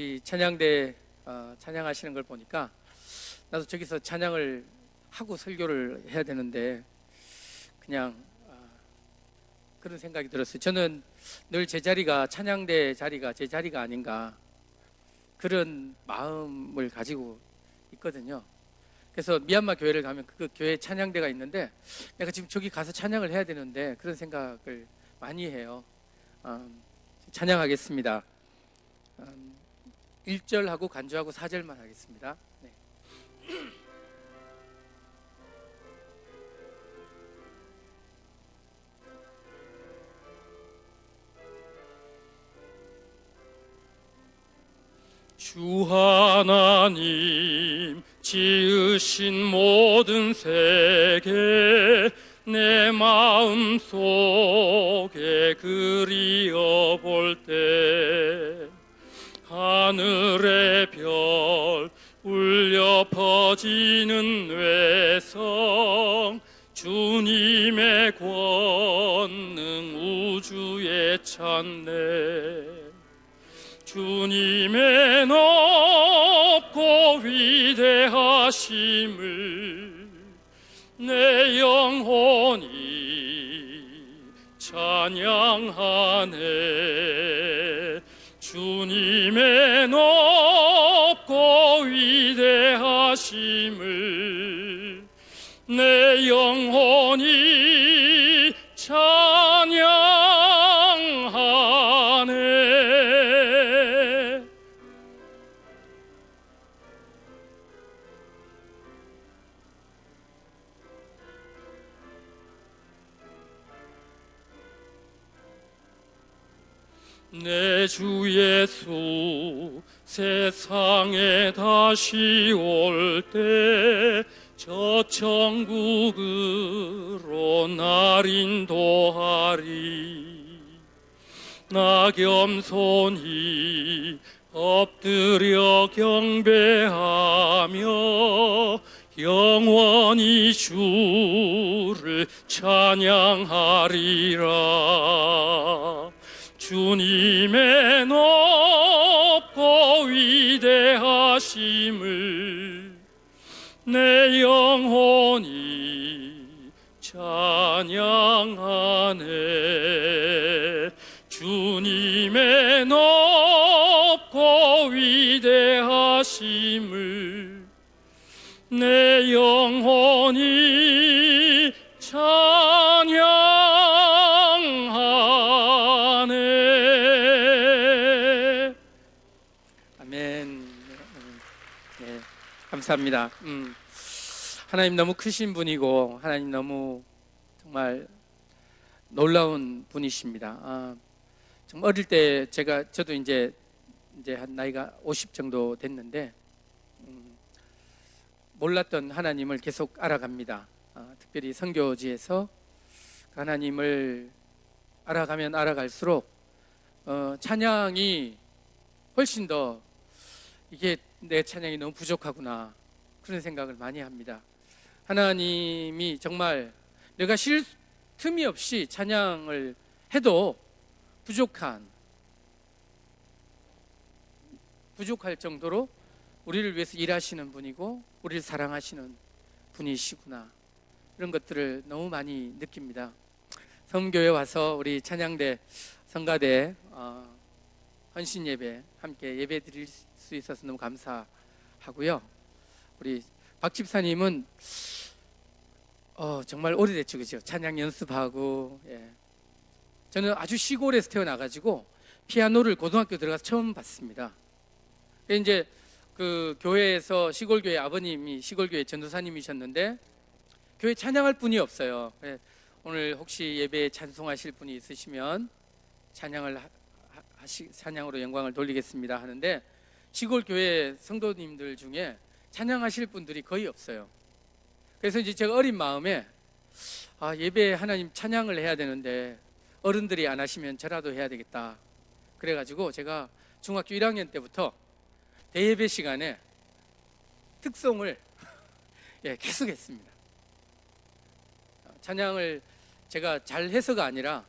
우리 찬양대 찬양하시는 걸 보니까 나도 저기서 찬양을 하고 설교를 해야 되는데 그냥 그런 생각이 들었어요. 저는 늘 제 자리가 찬양대 자리가 제 자리가 아닌가 그런 마음을 가지고 있거든요. 그래서 미얀마 교회를 가면 그 교회 찬양대가 있는데 내가 지금 저기 가서 찬양을 해야 되는데 그런 생각을 많이 해요. 찬양하겠습니다. 1절하고 간주하고 4절만 하겠습니다. 네. 주 하나님 지으신 모든 세계 내 마음 속에 그리어 볼 때 하늘의 별 울려 퍼지는 뇌성 주님의 권능 우주에 찬네 주님의 높고 위대하심을 내 영혼이 찬양하네 주님의 높고 위대하심을 내 영혼이 찬양하네. 내 주 예수 세상에 다시 올 때 저 천국으로 날 인도하리 나 겸손히 엎드려 경배하며 영원히 주를 찬양하리라 주님의 높고 위대하심을 내 영혼이 찬양하네 주님의 높고 위대하심을 내 영혼이 찬양하네. 아멘. 네, 감사합니다. 하나님 너무 크신 분이고 하나님 너무 정말 놀라운 분이십니다. 정말 어릴 때 저도 이제 한 나이가 50 정도 됐는데 몰랐던 하나님을 계속 알아갑니다. 특별히 선교지에서 하나님을 알아가면 알아갈수록 찬양이 훨씬 더 이게 내 찬양이 너무 부족하구나 그런 생각을 많이 합니다. 하나님이 정말 내가 쉴 틈이 없이 찬양을 해도 부족할 정도로 우리를 위해서 일하시는 분이고 우리를 사랑하시는 분이시구나 이런 것들을 너무 많이 느낍니다. 성교에 와서 우리 찬양대 성가대 헌신 예배 함께 예배 드릴 수 있어서 너무 감사하고요. 우리 박 집사님은 정말 오래됐죠, 그죠? 찬양 연습하고 저는 아주 시골에서 태어나가지고 피아노를 고등학교 들어가서 처음 봤습니다. 이제 그 교회에서 시골교회 아버님이 시골교회 전도사님이셨는데 교회 찬양할 분이 없어요. 오늘 혹시 예배에 찬송하실 분이 있으시면 찬양으로 영광을 돌리겠습니다 하는데 시골교회 성도님들 중에 찬양하실 분들이 거의 없어요. 그래서 이제 제가 어린 마음에 예배에 하나님 찬양을 해야 되는데 어른들이 안 하시면 저라도 해야 되겠다 그래가지고 제가 중학교 1학년 때부터 대예배 시간에 특송을 계속 했습니다. 찬양을 제가 잘 해서가 아니라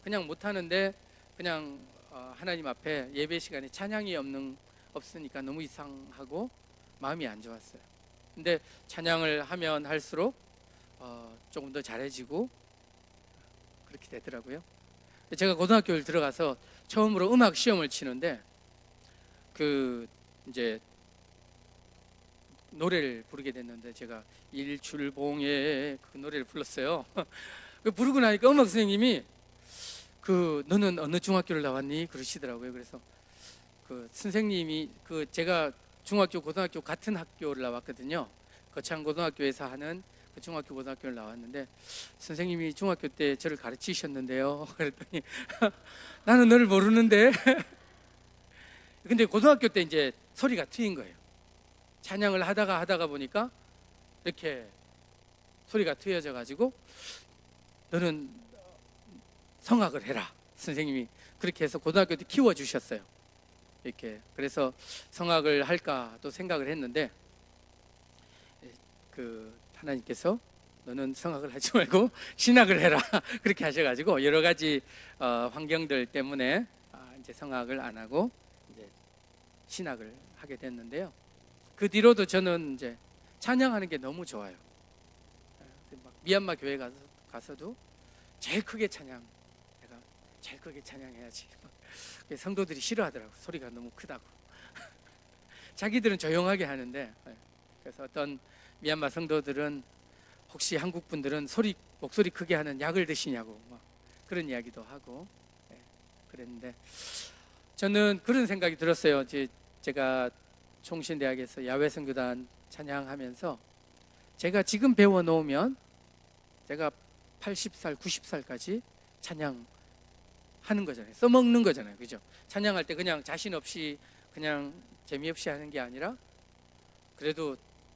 그냥 못하는데 그냥 하나님 앞에 예배 시간에 찬양이 없는 없으니까 너무 이상하고 마음이 안 좋았어요. 근데 찬양을 하면 할수록 조금 더 잘해지고 그렇게 되더라고요. 제가 고등학교를 들어가서 처음으로 음악 시험을 치는데 그 이제 노래를 부르게 됐는데 제가 일출봉에 그 노래를 불렀어요. 그 부르고 나니까 음악 선생님이 너는 어느 중학교를 나왔니? 그러시더라고요. 그래서 그 선생님이 제가 중학교 고등학교 같은 학교를 나왔거든요. 거창고등학교에서 하는 그 중학교 고등학교를 나왔는데 선생님이 중학교 때 저를 가르치셨는데요. 그랬더니 나는 너를 모르는데. 근데 고등학교 때 이제 소리가 트인 거예요. 찬양을 하다가 보니까 이렇게 소리가 트여져 가지고 너는 성악을 해라. 선생님이 그렇게 해서 고등학교 때 키워주셨어요. 이렇게. 그래서 성악을 할까 또 생각을 했는데 하나님께서 너는 성악을 하지 말고 신학을 해라. 그렇게 하셔가지고 여러 가지 환경들 때문에 이제 성악을 안 하고 이제 신학을 하게 됐는데요. 그 뒤로도 저는 이제 찬양하는 게 너무 좋아요. 미얀마 교회 가서도 제일 크게 내가 제일 크게 찬양해야지. 성도들이 싫어하더라고. 소리가 너무 크다고. 자기들은 조용하게 하는데, 그래서 어떤 미얀마 성도들은 혹시 한국 분들은 목소리 크게 하는 약을 드시냐고 그런 이야기도 하고 그랬는데 저는 그런 생각이 들었어요. 제가 총신대학에서 야외선교단 찬양하면서 제가 지금 배워놓으면 제가 80살, 90살까지 찬양하는 거잖아요. 써먹는 거잖아요. 그죠? 찬양할 때 그냥 자신 없이 그냥 재미없이 하는 게 아니라 그래도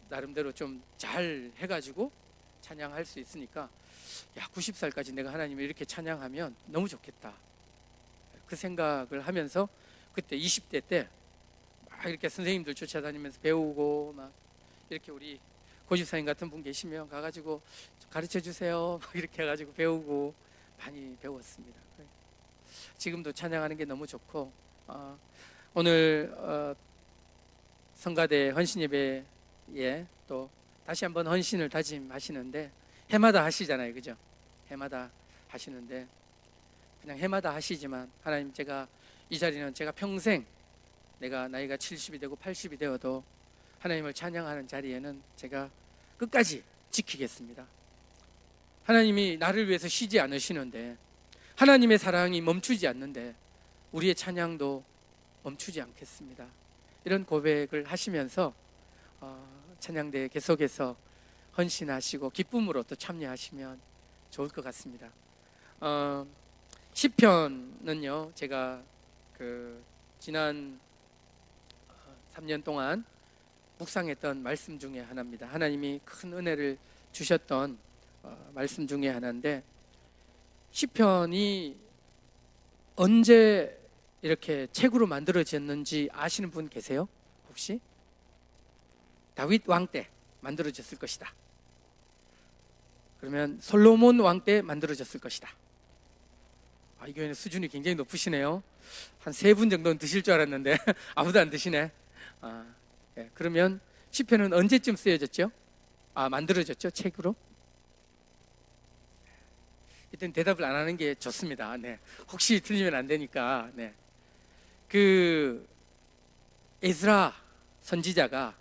나름대로 좀 잘 해가지고 찬양할 수 있으니까 90살까지 내가 하나님을 이렇게 찬양하면 너무 좋겠다. 그 생각을 하면서 그때 20대 때 막 이렇게 선생님들 쫓아다니면서 배우고 막 이렇게 우리 고집사님 같은 분 계시면 가가지고 가르쳐 주세요. 막 이렇게 해가지고 배우고 많이 배웠습니다. 지금도 찬양하는 게 너무 좋고 오늘 성가대 헌신예배에 또 다시 한번 헌신을 다짐하시는데 해마다 하시잖아요. 그죠? 해마다 하시는데 그냥 해마다 하시지만 하나님 이 자리는 제가 평생 내가 나이가 70이 되고 80이 되어도 하나님을 찬양하는 자리에는 제가 끝까지 지키겠습니다. 하나님이 나를 위해서 쉬지 않으시는데 하나님의 사랑이 멈추지 않는데 우리의 찬양도 멈추지 않겠습니다. 이런 고백을 하시면서 찬양대회 계속해서 헌신하시고 기쁨으로 또 참여하시면 좋을 것 같습니다. 시편은요, 제가 지난 3년 동안 묵상했던 말씀 중에 하나입니다. 하나님이 큰 은혜를 주셨던 말씀 중에 하나인데 시편이 언제 이렇게 책으로 만들어졌는지 아시는 분 계세요? 혹시? 다윗 왕 때 만들어졌을 것이다. 그러면 솔로몬 왕 때 만들어졌을 것이다. 이 교회는 수준이 굉장히 높으시네요. 한 3분 정도는 드실 줄 알았는데 아무도 안 드시네. 네. 그러면 시편은 언제쯤 쓰여졌죠? 만들어졌죠? 책으로? 일단 대답을 안 하는 게 좋습니다. 네. 혹시 틀리면 안 되니까. 네. 에스라 선지자가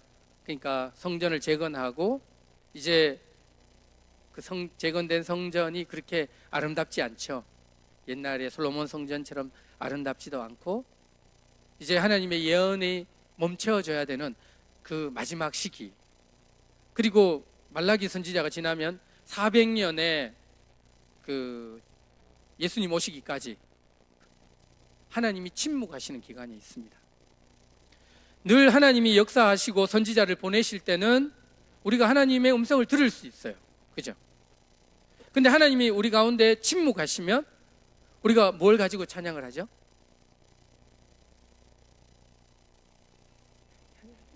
그러니까 성전을 재건하고 이제 재건된 성전이 그렇게 아름답지 않죠. 옛날에 솔로몬 성전처럼 아름답지도 않고 이제 하나님의 예언이 멈춰져야 되는 그 마지막 시기, 그리고 말라기 선지자가 지나면 400년의 예수님 오시기까지 하나님이 침묵하시는 기간이 있습니다. 늘 하나님이 역사하시고 선지자를 보내실 때는 우리가 하나님의 음성을 들을 수 있어요. 그죠? 근데 하나님이 우리 가운데 침묵하시면 우리가 뭘 가지고 찬양을 하죠?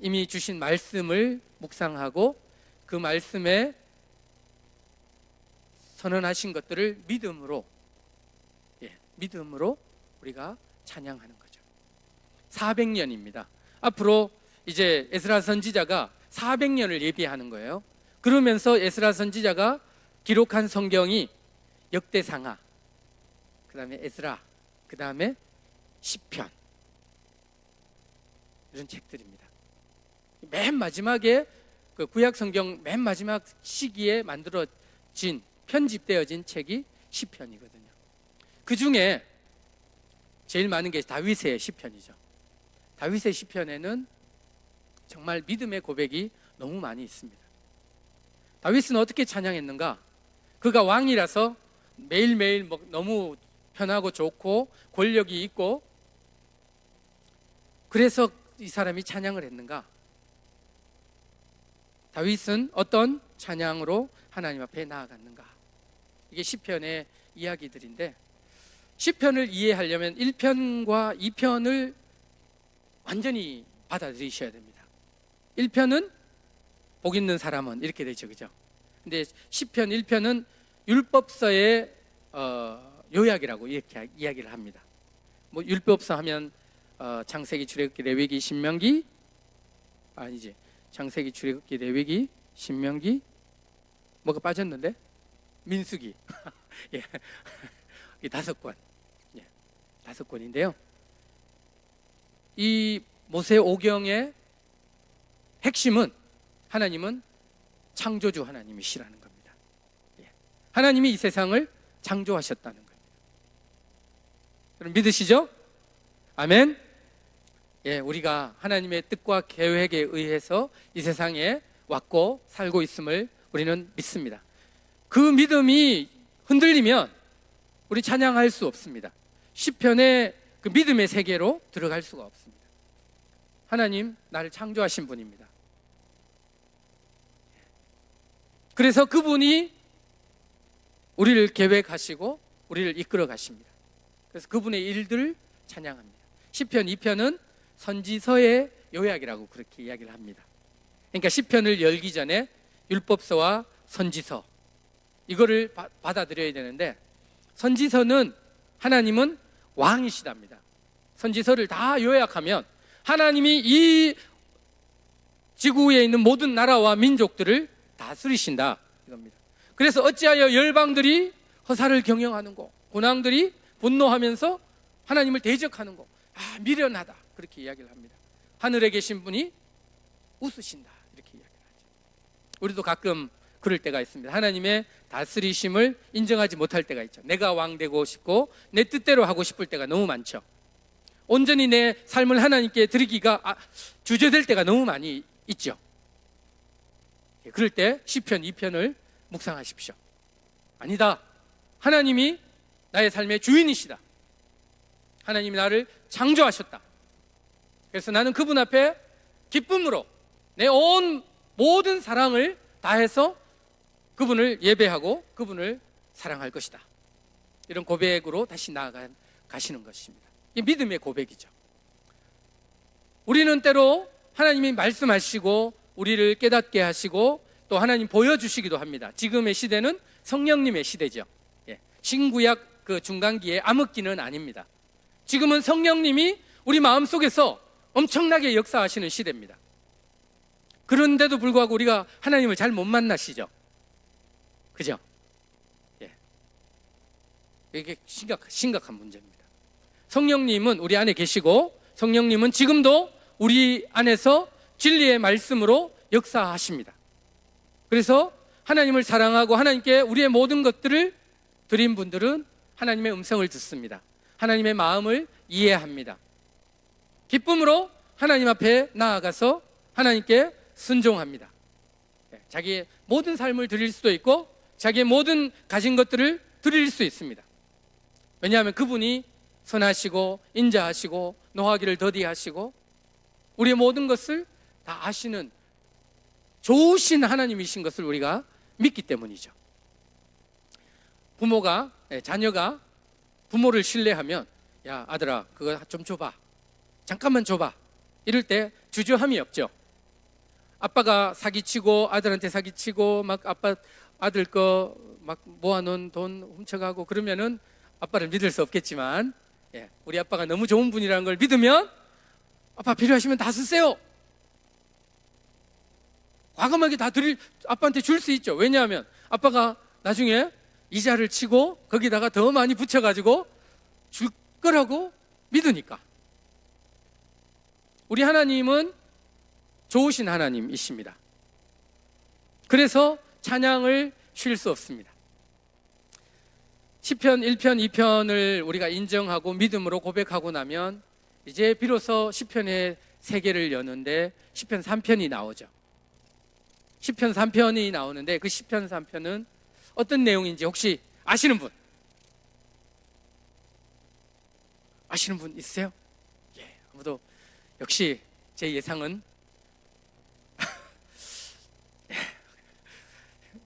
이미 주신 말씀을 묵상하고 그 말씀에 선언하신 것들을 믿음으로 우리가 찬양하는 거죠. 400년입니다. 앞으로 이제 에스라 선지자가 400년을 예비하는 거예요. 그러면서 에스라 선지자가 기록한 성경이 역대상하, 그 다음에 에스라, 그 다음에 시편, 이런 책들입니다. 맨 마지막에 그 구약 성경 맨 마지막 시기에 만들어진, 편집되어진 책이 시편이거든요. 그 중에 제일 많은 게 다윗의 시편이죠. 다윗의 시편에는 정말 믿음의 고백이 너무 많이 있습니다. 다윗은 어떻게 찬양했는가? 그가 왕이라서 매일매일 너무 편하고 좋고 권력이 있고, 그래서 이 사람이 찬양을 했는가? 다윗은 어떤 찬양으로 하나님 앞에 나아갔는가? 이게 시편의 이야기들인데, 시편을 이해하려면 1편과 2편을 완전히 받아들이셔야 됩니다. 1편은 복 있는 사람은 이렇게 되죠, 그죠? 근데 시편 1편은 율법서의 요약이라고 이렇게 이야기를 합니다. 뭐 율법서 하면 창세기, 출애굽기, 레위기, 신명기, 아니지, 창세기, 출애굽기, 레위기, 신명기, 뭐가 빠졌는데? 민수기. 예. 이 5권. 예. 5권인데요. 이 모세 오경의 핵심은 하나님은 창조주 하나님이시라는 겁니다. 예. 하나님이 이 세상을 창조하셨다는 겁니다. 그럼 믿으시죠? 아멘. 예, 우리가 하나님의 뜻과 계획에 의해서 이 세상에 왔고 살고 있음을 우리는 믿습니다. 그 믿음이 흔들리면 우리 찬양할 수 없습니다. 시편의 그 믿음의 세계로 들어갈 수가 없습니다. 하나님, 나를 창조하신 분입니다. 그래서 그분이 우리를 계획하시고 우리를 이끌어 가십니다. 그래서 그분의 일들을 찬양합니다. 시편 2편은 선지서의 요약이라고 그렇게 이야기를 합니다. 그러니까 시편을 열기 전에 율법서와 선지서, 이거를 받아들여야 되는데, 선지서는 하나님은 왕이시답니다. 선지서를 다 요약하면 하나님이 이 지구에 있는 모든 나라와 민족들을 다스리신다, 이겁니다. 그래서 어찌하여 열방들이 허사를 경영하는고, 군왕들이 분노하면서 하나님을 대적하는고, 미련하다, 그렇게 이야기를 합니다. 하늘에 계신 분이 웃으신다, 이렇게 이야기를 하죠. 우리도 가끔 그럴 때가 있습니다. 하나님의 다스리심을 인정하지 못할 때가 있죠. 내가 왕 되고 싶고 내 뜻대로 하고 싶을 때가 너무 많죠. 온전히 내 삶을 하나님께 드리기가 주저될 때가 너무 많이 있죠. 그럴 때 시편 2편을 묵상하십시오. 아니다, 하나님이 나의 삶의 주인이시다. 하나님이 나를 창조하셨다. 그래서 나는 그분 앞에 기쁨으로 내 온 모든 사랑을 다해서 그분을 예배하고 그분을 사랑할 것이다. 이런 고백으로 다시 나아가시는 것입니다. 이게 믿음의 고백이죠. 우리는 때로 하나님이 말씀하시고 우리를 깨닫게 하시고 또 하나님 보여주시기도 합니다. 지금의 시대는 성령님의 시대죠. 신구약 그 중간기에 암흑기는 아닙니다. 지금은 성령님이 우리 마음속에서 엄청나게 역사하시는 시대입니다. 그런데도 불구하고 우리가 하나님을 잘 못 만나시죠. 그죠? 이게 심각한 문제입니다. 성령님은 우리 안에 계시고 성령님은 지금도 우리 안에서 진리의 말씀으로 역사하십니다. 그래서 하나님을 사랑하고 하나님께 우리의 모든 것들을 드린 분들은 하나님의 음성을 듣습니다. 하나님의 마음을 이해합니다. 기쁨으로 하나님 앞에 나아가서 하나님께 순종합니다. 자기의 모든 삶을 드릴 수도 있고 자기의 모든 가진 것들을 드릴 수 있습니다. 왜냐하면 그분이 선하시고 인자하시고 노하기를 더디하시고 우리의 모든 것을 다 아시는 좋으신 하나님이신 것을 우리가 믿기 때문이죠. 자녀가 부모를 신뢰하면, 야 아들아 그거 좀 줘봐, 잠깐만 줘봐, 이럴 때 주저함이 없죠. 아빠가 사기치고 아들한테 사기치고 막 아들 거 막 모아놓은 돈 훔쳐가고 그러면은 아빠를 믿을 수 없겠지만, 우리 아빠가 너무 좋은 분이라는 걸 믿으면 아빠 필요하시면 다 쓰세요. 과감하게 다 아빠한테 줄 수 있죠. 왜냐하면 아빠가 나중에 이자를 치고 거기다가 더 많이 붙여가지고 줄 거라고 믿으니까. 우리 하나님은 좋으신 하나님이십니다. 그래서 찬양을 쉴 수 없습니다. 시편 1편, 2편을 우리가 인정하고 믿음으로 고백하고 나면 이제 비로소 시편의 세계를 여는데 시편 3편이 나오죠. 시편 3편이 나오는데 그 시편 3편은 어떤 내용인지 혹시 아시는 분? 아시는 분 있으세요? 예, 아무도. 역시 제 예상은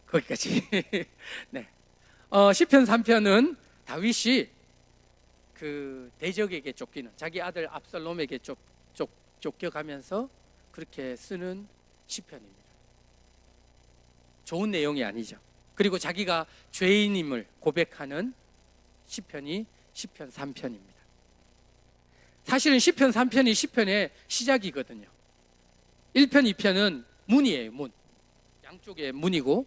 거기까지. 네. 시편 3편은 다윗이 그 대적에게 쫓기는, 자기 아들 압살롬에게 쫓겨가면서 그렇게 쓰는 시편입니다. 좋은 내용이 아니죠. 그리고 자기가 죄인임을 고백하는 시편이 시편 3편입니다. 사실은 시편 3편이 시편의 시작이거든요. 1편, 2편은 문이에요. 문. 양쪽에 문이고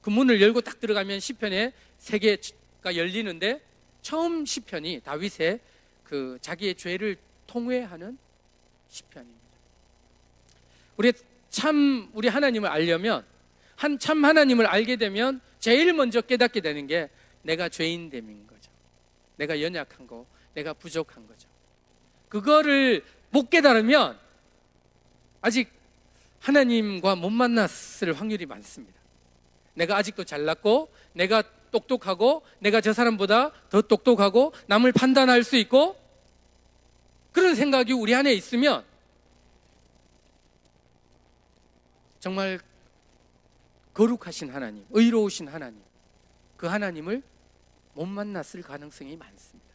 그 문을 열고 딱 들어가면 시편의 세계가 열리는데, 처음 시편이 다윗의 그 자기의 죄를 통회하는 시편입니다. 우리 하나님을 알려면, 참 하나님을 알게 되면 제일 먼저 깨닫게 되는 게 내가 죄인됨인 거죠. 내가 연약한 거, 내가 부족한 거죠. 그거를 못 깨달으면 아직 하나님과 못 만났을 확률이 많습니다. 내가 아직도 잘났고, 내가 똑똑하고, 내가 저 사람보다 더 똑똑하고 남을 판단할 수 있고, 그런 생각이 우리 안에 있으면 정말 거룩하신 하나님, 의로우신 하나님, 그 하나님을 못 만났을 가능성이 많습니다.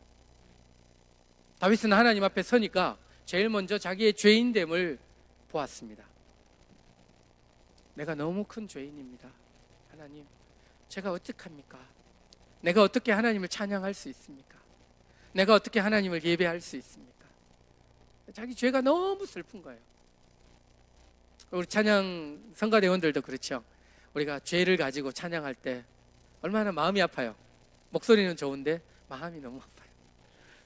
다윗은 하나님 앞에 서니까 제일 먼저 자기의 죄인됨을 보았습니다. 내가 너무 큰 죄인입니다. 하나님, 제가 어떡합니까? 내가 어떻게 하나님을 찬양할 수 있습니까? 내가 어떻게 하나님을 예배할 수 있습니까? 자기 죄가 너무 슬픈 거예요. 우리 찬양 성가대원들도 그렇죠. 우리가 죄를 가지고 찬양할 때 얼마나 마음이 아파요. 목소리는 좋은데 마음이 너무 아파요.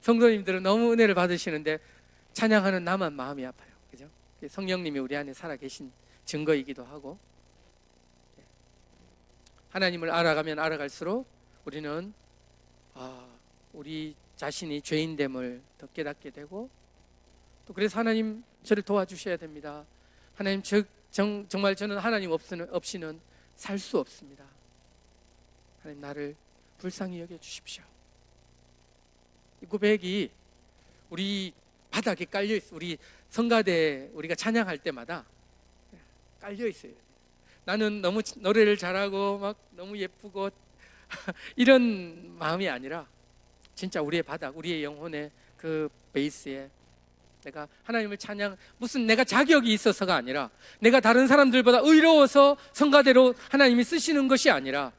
성도님들은 너무 은혜를 받으시는데 찬양하는 나만 마음이 아파요. 그죠? 성령님이 우리 안에 살아계신 증거이기도 하고, 하나님을 알아가면 알아갈수록 우리는 우리 자신이 죄인됨을 더 깨닫게 되고, 또 그래서 하나님 저를 도와주셔야 됩니다. 하나님 정말 저는 하나님 없이는 살 수 없습니다. 하나님 나를 불쌍히 여겨주십시오. 이 고백이 우리 바닥에 깔려있어요. 우리 성가대 우리가 찬양할 때마다 깔려있어요. 나는 너무 노래를 잘하고 막 너무 예쁘고 이런 마음이 아니라 진짜 우리의 바닥, 우리의 영혼의 그 베이스에 내가 하나님을 무슨 내가 자격이 있어서가 아니라, 내가 다른 사람들보다 의로워서 성가대로 하나님이 쓰시는 것이 아니라,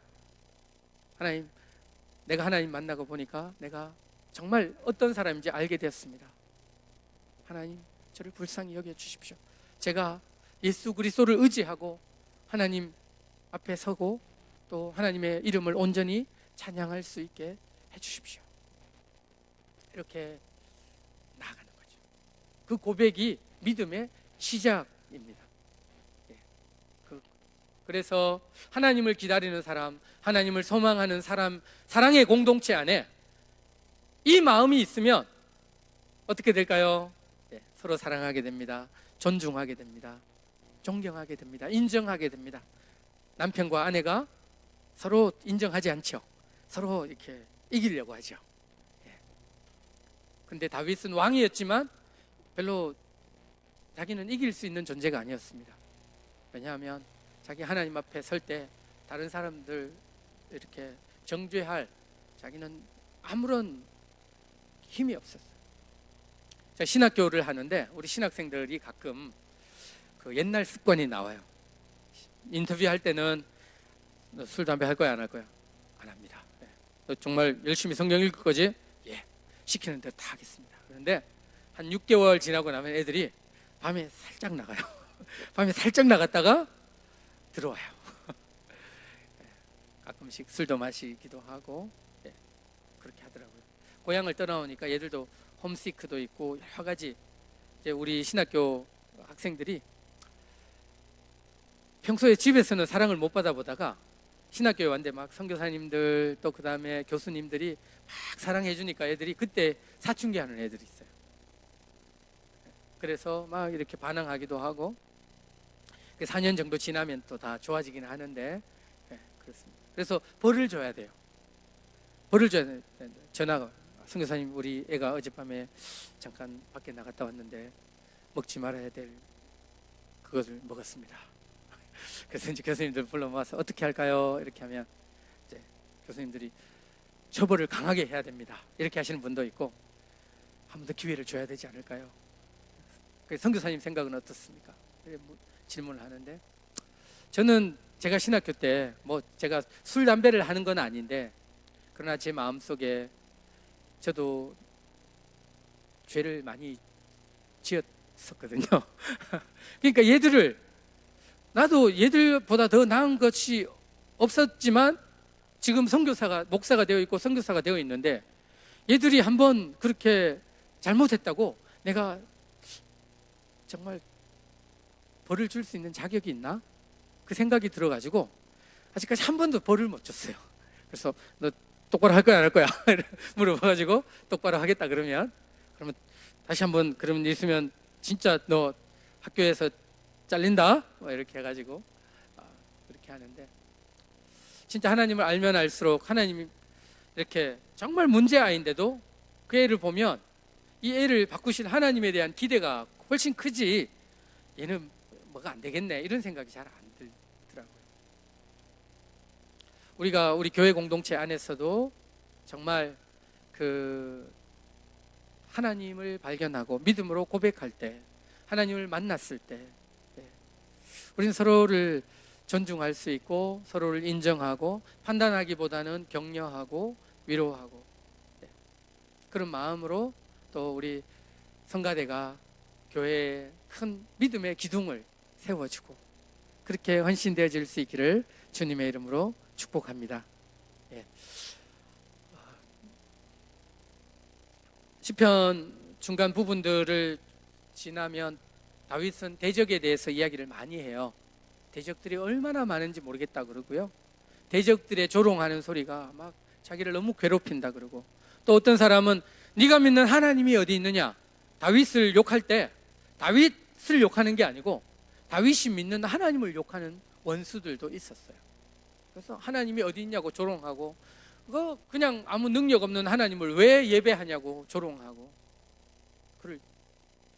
하나님, 내가 하나님 만나고 보니까 내가 정말 어떤 사람인지 알게 되었습니다. 하나님, 저를 불쌍히 여겨주십시오. 제가 예수 그리스도를 의지하고 하나님 앞에 서고 또 하나님의 이름을 온전히 찬양할 수 있게 해주십시오. 이렇게 나아가는 거죠. 그 고백이 믿음의 시작입니다. 그래서 하나님을 기다리는 사람, 하나님을 소망하는 사람, 사랑의 공동체 안에 이 마음이 있으면 어떻게 될까요? 서로 사랑하게 됩니다. 존중하게 됩니다. 존경하게 됩니다. 인정하게 됩니다. 남편과 아내가 서로 인정하지 않죠. 서로 이렇게 이기려고 하죠. 근데 다윗은 왕이었지만 별로 자기는 이길 수 있는 존재가 아니었습니다. 왜냐하면 자기 하나님 앞에 설 때 다른 사람들 이렇게 정죄할 자기는 아무런 힘이 없었어요. 제가 신학교를 하는데 우리 신학생들이 가끔 그 옛날 습관이 나와요. 인터뷰할 때는 너 술, 담배 할 거야, 안 할 거야? 안 합니다. 너 정말 열심히 성경 읽을 거지? 예, 시키는 대로 다 하겠습니다. 그런데 한 6개월 지나고 나면 애들이 밤에 살짝 나가요. 밤에 살짝 나갔다가 들어와요. 가끔씩 술도 마시기도 하고 그렇게 하더라고요. 고향을 떠나오니까 얘들도 홈시크도 있고 여러 가지. 이제 우리 신학교 학생들이 평소에 집에서는 사랑을 못 받아보다가 신학교에 왔는데 막 선교사님들 또 그 다음에 교수님들이 막 사랑해 주니까 애들이 그때 사춘기하는 애들이 있어요. 그래서 막 이렇게 반항하기도 하고 4년 정도 지나면 또 다 좋아지긴 하는데 그렇습니다. 그래서 벌을 줘야 돼요. 벌을 줘야 돼요. 전화가 선교사님 우리 애가 어젯밤에 잠깐 밖에 나갔다 왔는데 먹지 말아야 될 그것을 먹었습니다. 그래서 이제 교수님들 불러 모아서 어떻게 할까요? 이렇게 하면 이제 교수님들이 처벌을 강하게 해야 됩니다. 이렇게 하시는 분도 있고 한 번 더 기회를 줘야 되지 않을까요? 선교사님 생각은 어떻습니까? 질문을 하는데 저는 제가 신학교 때 뭐 제가 술 담배를 하는 건 아닌데 그러나 제 마음속에 저도 죄를 많이 지었었거든요. 그러니까 얘들을 나도 얘들보다 더 나은 것이 없었지만 지금 선교사가 목사가 되어 있고 선교사가 되어 있는데 얘들이 한번 그렇게 잘못했다고 내가 정말 벌을 줄 수 있는 자격이 있나? 그 생각이 들어가지고 아직까지 한 번도 벌을 못 줬어요. 그래서 너 똑바로 할 거야 안 할 거야? 물어봐가지고 똑바로 하겠다 그러면 다시 한번 그런 일 있으면 진짜 너 학교에서 잘린다? 뭐 이렇게 해가지고 그렇게 하는데 진짜 하나님을 알면 알수록 하나님이 이렇게 정말 문제아이인데도 그 애를 보면 이 애를 바꾸실 하나님에 대한 기대가 훨씬 크지 얘는 뭐가 안 되겠네 이런 생각이 잘 안 들더라고요. 우리가 우리 교회 공동체 안에서도 정말 그 하나님을 발견하고 믿음으로 고백할 때 하나님을 만났을 때 우리는 서로를 존중할 수 있고 서로를 인정하고 판단하기보다는 격려하고 위로하고 그런 마음으로 또 우리 성가대가 교회에 큰 믿음의 기둥을 세워주고 그렇게 헌신되어질 수 있기를 주님의 이름으로 축복합니다. 시편 중간 부분들을 지나면 다윗은 대적에 대해서 이야기를 많이 해요. 대적들이 얼마나 많은지 모르겠다 그러고요. 대적들의 조롱하는 소리가 막 자기를 너무 괴롭힌다 그러고 또 어떤 사람은 네가 믿는 하나님이 어디 있느냐 다윗을 욕할 때 다윗을 욕하는 게 아니고 다윗이 믿는 하나님을 욕하는 원수들도 있었어요. 그래서 하나님이 어디 있냐고 조롱하고 그냥 아무 능력 없는 하나님을 왜 예배하냐고 조롱하고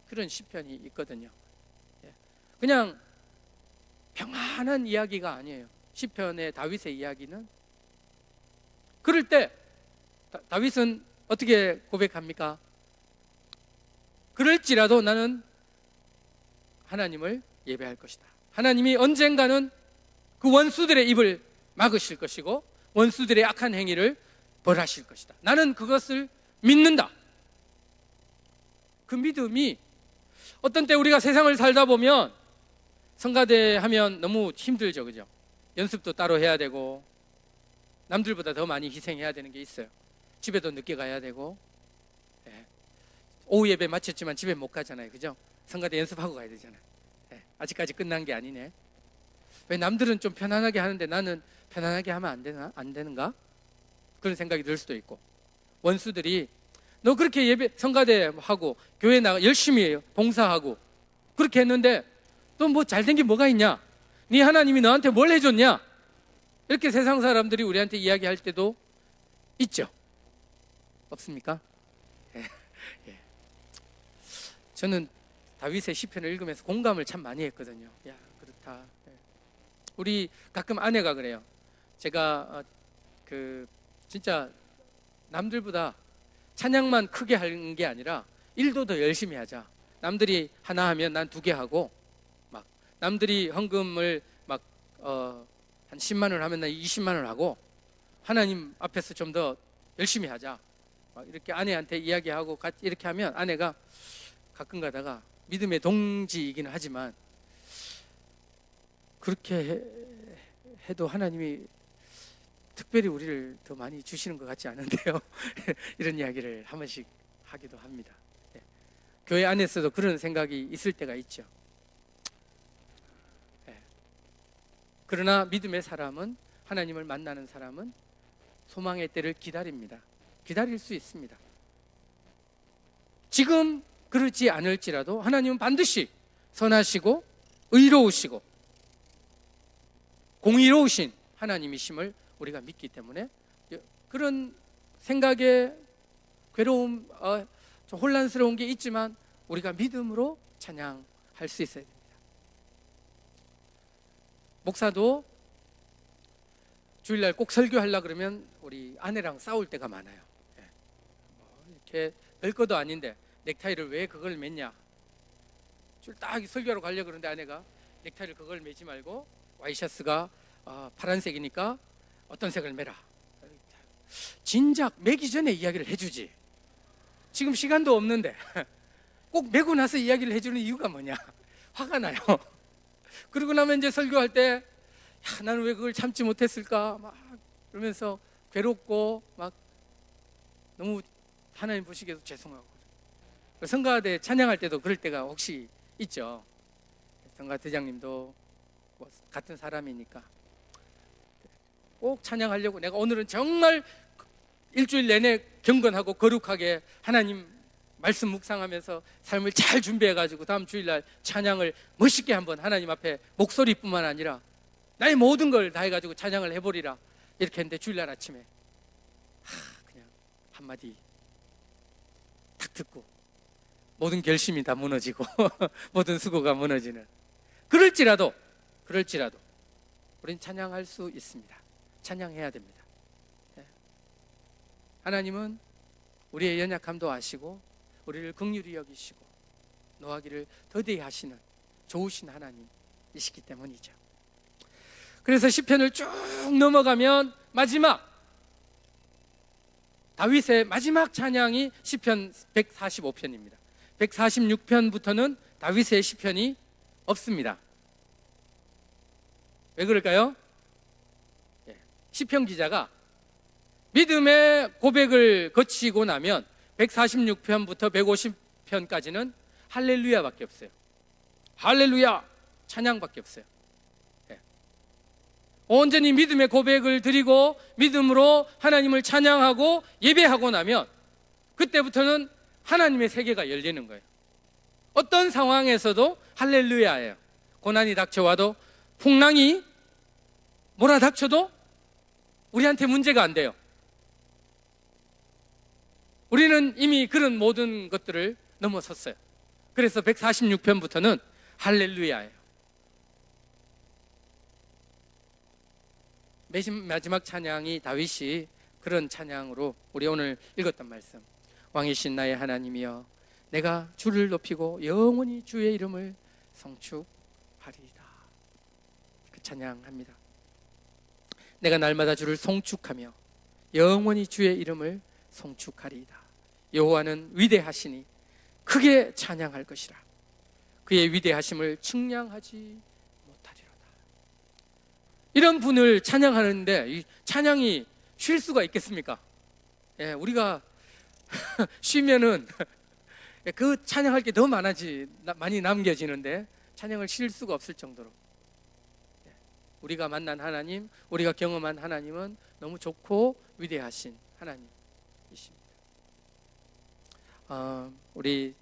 그런 시편이 있거든요. 그냥 평안한 이야기가 아니에요. 시편의 다윗의 이야기는 그럴 때 다윗은 어떻게 고백합니까? 그럴지라도 나는 하나님을 예배할 것이다. 하나님이 언젠가는 그 원수들의 입을 막으실 것이고 원수들의 악한 행위를 벌하실 것이다. 나는 그것을 믿는다. 그 믿음이 어떤 때 우리가 세상을 살다 보면 성가대 하면 너무 힘들죠, 그죠? 연습도 따로 해야 되고 남들보다 더 많이 희생해야 되는 게 있어요. 집에도 늦게 가야 되고 오후 예배 마쳤지만 집에 못 가잖아요, 그죠? 성가대 연습하고 가야 되잖아요. 아직까지 끝난 게 아니네. 왜 남들은 좀 편안하게 하는데 나는 편안하게 하면 안 되는가? 그런 생각이 들 수도 있고 원수들이 너 그렇게 예배 성가대 하고 교회 나가 열심히 봉사하고 그렇게 했는데 또 뭐 잘된 게 뭐가 있냐? 네 하나님이 너한테 뭘 해줬냐? 이렇게 세상 사람들이 우리한테 이야기할 때도 있죠. 없습니까? 저는 다윗의 시편을 읽으면서 공감을 참 많이 했거든요. 야, 그렇다. 우리 가끔 아내가 그래요. 제가 진짜 남들보다 찬양만 크게 하는 게 아니라 일도 더 열심히 하자. 남들이 하나 하면 난 2개 하고 막 남들이 헌금을 막 한 10만 원 하면 난 20만 원 하고 하나님 앞에서 좀 더 열심히 하자. 막 이렇게 아내한테 이야기하고 이렇게 하면 아내가 가끔 가다가 믿음의 동지이긴 하지만 그렇게 해도 하나님이 특별히 우리를 더 많이 주시는 것 같지 않은데요. 이런 이야기를 한 번씩 하기도 합니다. 교회 안에서도 그런 생각이 있을 때가 있죠. 그러나 믿음의 사람은, 하나님을 만나는 사람은 소망의 때를 기다립니다. 기다릴 수 있습니다. 지금 그렇지 않을지라도 하나님은 반드시 선하시고 의로우시고 공의로우신 하나님이심을 우리가 믿기 때문에 그런 생각에 괴로움, 좀 혼란스러운 게 있지만 우리가 믿음으로 찬양할 수 있어야 됩니다. 목사도 주일날 꼭 설교하려고 그러면 우리 아내랑 싸울 때가 많아요. 이렇게 별것도 아닌데 넥타이를 왜 그걸 맸냐, 딱 설교하러 가려고 그러는데 아내가 넥타이를 그걸 매지 말고 와이셔츠가 파란색이니까 어떤 색을 매라. 진작 매기 전에 이야기를 해주지. 지금 시간도 없는데 꼭 매고 나서 이야기를 해주는 이유가 뭐냐. 화가 나요. 그러고 나면 이제 설교할 때 나는 왜 그걸 참지 못했을까 막 그러면서 괴롭고 막 너무 하나님 보시기에도 죄송하고. 성가대 찬양할 때도 그럴 때가 혹시 있죠. 성가대장님도 뭐 같은 사람이니까 꼭 찬양하려고, 내가 오늘은 정말 일주일 내내 경건하고 거룩하게 하나님 말씀 묵상하면서 삶을 잘 준비해가지고 다음 주일날 찬양을 멋있게 한번 하나님 앞에 목소리뿐만 아니라 나의 모든 걸 다해가지고 찬양을 해보리라 이렇게 했는데, 주일날 아침에 그냥 한마디 탁 듣고 모든 결심이 다 무너지고 모든 수고가 무너지는, 그럴지라도 우린 찬양할 수 있습니다. 찬양해야 됩니다. 하나님은 우리의 연약함도 아시고 우리를 긍휼히 여기시고 노하기를 더디히 하시는 좋으신 하나님이시기 때문이죠. 그래서 시편을 쭉 넘어가면 마지막 다윗의 마지막 찬양이 시편 145편입니다. 146편부터는 다윗의 시편이 없습니다. 왜 그럴까요? 시편 기자가 믿음의 고백을 거치고 나면 146편부터 150편까지는 할렐루야밖에 없어요. 할렐루야 찬양밖에 없어요. 온전히 믿음의 고백을 드리고 믿음으로 하나님을 찬양하고 예배하고 나면 그때부터는 하나님의 세계가 열리는 거예요. 어떤 상황에서도 할렐루야예요. 고난이 닥쳐와도, 풍랑이 몰아닥쳐도 우리한테 문제가 안 돼요. 우리는 이미 그런 모든 것들을 넘어섰어요. 그래서 146편부터는 할렐루야예요. 마지막 찬양이 다윗이 그런 찬양으로 우리 오늘 읽었던 말씀, 왕이신 나의 하나님이여 내가 주를 높이고 영원히 주의 이름을 성축하리이다. 그 찬양합니다. 내가 날마다 주를 송축하며 영원히 주의 이름을 송축하리이다. 여호와는 위대하시니 크게 찬양할 것이라. 그의 위대하심을 측량하지 못하리로다. 이런 분을 찬양하는데 이 찬양이 쉴 수가 있겠습니까? 우리가 쉬면은 그 찬양할 게 더 많이 남겨지는데 찬양을 쉴 수가 없을 정도로 우리가 만난 하나님, 우리가 경험한 하나님은 너무 좋고 위대하신 하나님이십니다. 우리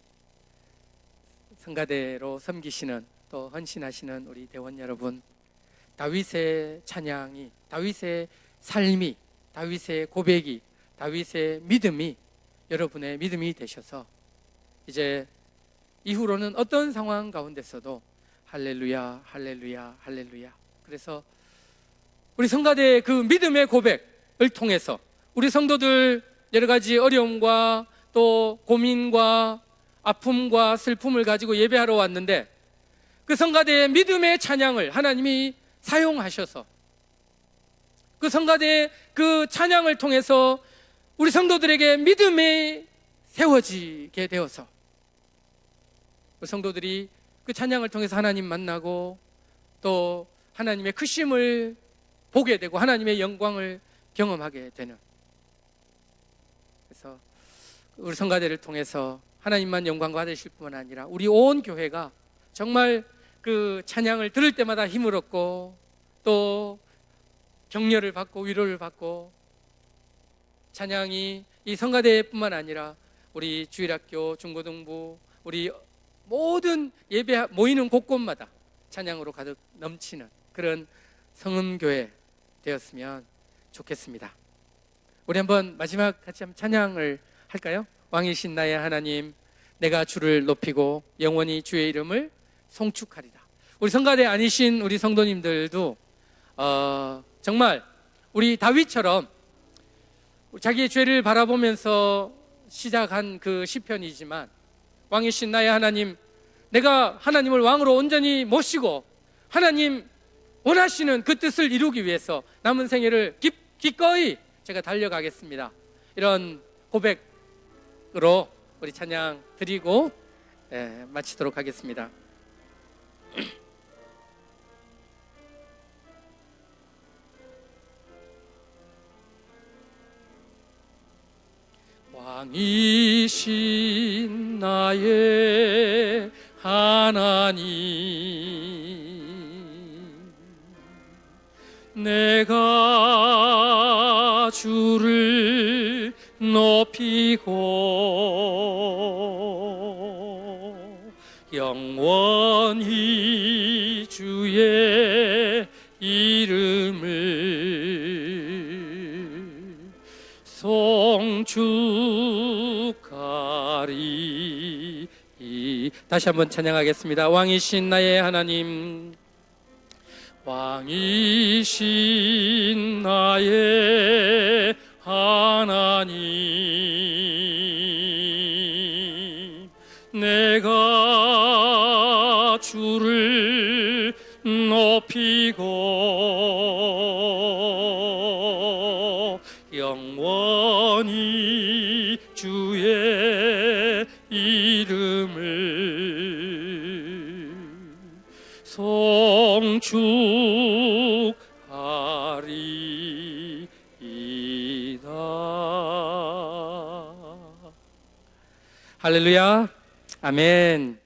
성가대로 섬기시는 또 헌신하시는 우리 대원 여러분, 다윗의 찬양이, 다윗의 삶이, 다윗의 고백이, 다윗의 믿음이 여러분의 믿음이 되셔서 이제 이후로는 어떤 상황 가운데서도 할렐루야, 할렐루야, 할렐루야. 그래서 우리 성가대의 그 믿음의 고백을 통해서 우리 성도들 여러 가지 어려움과 또 고민과 아픔과 슬픔을 가지고 예배하러 왔는데 그 성가대의 믿음의 찬양을 하나님이 사용하셔서 그 성가대의 그 찬양을 통해서 우리 성도들에게 믿음이 세워지게 되어서 성도들이 그 찬양을 통해서 하나님 만나고 또 하나님의 크심을 보게 되고 하나님의 영광을 경험하게 되는, 그래서 우리 성가대를 통해서 하나님만 영광 받으실 뿐만 아니라 우리 온 교회가 정말 그 찬양을 들을 때마다 힘을 얻고 또 격려를 받고 위로를 받고, 찬양이 이 성가대뿐만 아니라 우리 주일학교, 중고등부, 우리 모든 예배 모이는 곳곳마다 찬양으로 가득 넘치는 그런 성음교회 되었으면 좋겠습니다. 우리 한번 마지막 같이 한번 찬양을 할까요? 왕이신 나의 하나님, 내가 주를 높이고 영원히 주의 이름을 송축하리다. 우리 성가대 아니신 우리 성도님들도 정말 우리 다윗처럼 자기의 죄를 바라보면서 시작한 그 시편이지만, 왕이신 나의 하나님, 내가 하나님을 왕으로 온전히 모시고 하나님 원하시는 그 뜻을 이루기 위해서 남은 생애를 기꺼이 제가 달려가겠습니다. 이런 고백으로 우리 찬양 드리고 마치도록 하겠습니다. 왕이신 나의 하나님, 내가 주를 높이고 영원히 주의 이름을 송축하리. 다시 한번 찬양하겠습니다. 왕이신 나의 하나님, 왕이신 나의 하나님, 내가 주를 높이고 영원히 주의 이름을 송축하리이다. 할렐루야, 아멘.